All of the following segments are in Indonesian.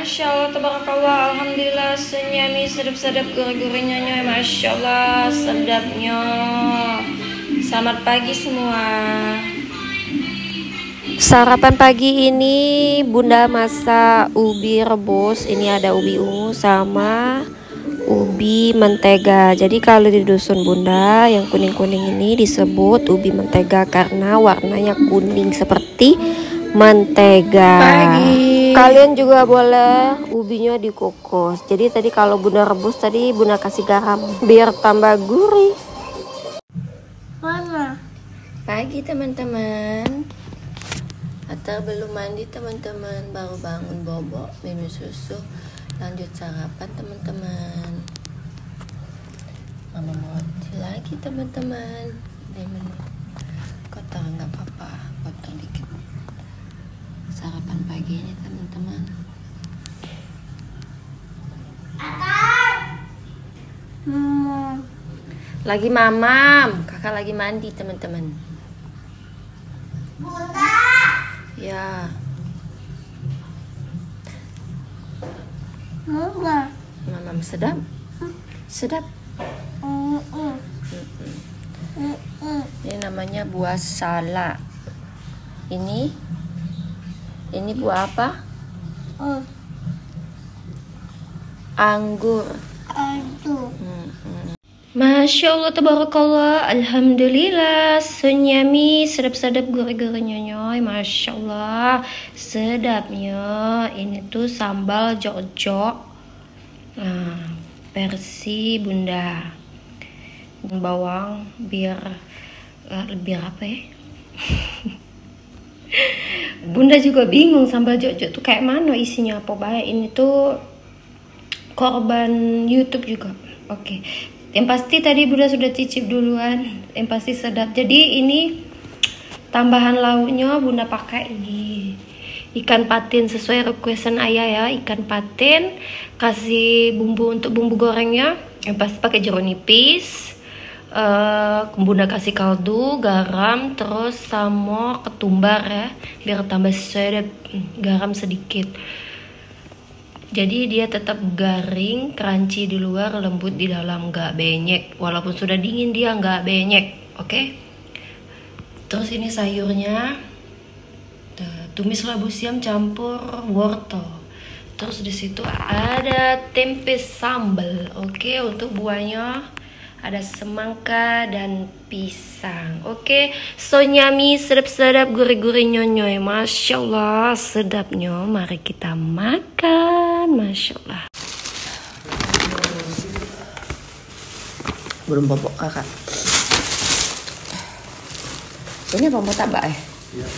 Masya Allah, tabarakallah, alhamdulillah, senyami, sedap-sedap, gurih-gurihnya, Masya Allah, sedapnya. Selamat pagi semua. Sarapan pagi ini Bunda masak ubi rebus. Ini ada ubi ungu sama ubi mentega. Jadi kalau di dusun Bunda yang kuning-kuning ini disebut ubi mentega karena warnanya kuning seperti mentega. Pagi. Kalian juga boleh ubinya dikukus. Jadi tadi kalau Bunda rebus tadi Bunda kasih garam biar tambah gurih. Mana? Pagi teman-teman. Atau belum mandi teman-teman, baru bangun bobo, minum susu, lanjut sarapan teman-teman. Mama mau roti lagi teman-teman. Ini menu kotor nggak apa-apa, kotor dikit. Sarapan pagi ini teman-teman. Lagi mamam, kakak lagi mandi teman-teman. Bunda. Ya. Enggak. Mamam sedap. Sedap. Ini namanya buah salak. Ini buah apa? Anggur. Aduh. Masya Allah, tabarakallah, alhamdulillah, senyami, sedap-sedap, gurih-gurih nyonya, Masya Allah, sedapnya. Ini tuh sambal jok-jok, nah, versi Bunda, bawang biar apa ya? Bunda juga bingung sambal jok-jok tuh kayak mana isinya apa baik. Ini tuh korban YouTube juga. Oke. Yang pasti tadi Bunda sudah cicip duluan, yang pasti sedap. Jadi ini tambahan lauknya Bunda pakai ini ikan patin sesuai requestan ayah ya, ikan patin. Kasih bumbu untuk bumbu gorengnya, yang pasti pakai jeruk nipis. Bunda kasih kaldu, garam, terus sama ketumbar ya, biar tambah sedap, garam sedikit. Jadi dia tetap garing, crunchy di luar, lembut di dalam, nggak benyek. Walaupun sudah dingin dia nggak benyek, oke? Terus ini sayurnya, tumis labu siam campur wortel. Terus di situ ada tempe sambal, oke? Untuk buahnya ada semangka dan pisang, oke? So nyami, sedap-sedap, gurih-gurih nyonyoy, Masya Allah, sedapnya. Mari kita makan, Masya Allah. Belum bobok kakak. Ini apa mau tabak ya? Iya.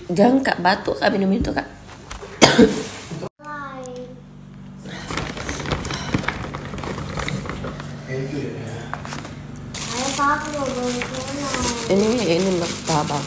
Jangan kak, batuk kak, minum itu kak. Ini martabak.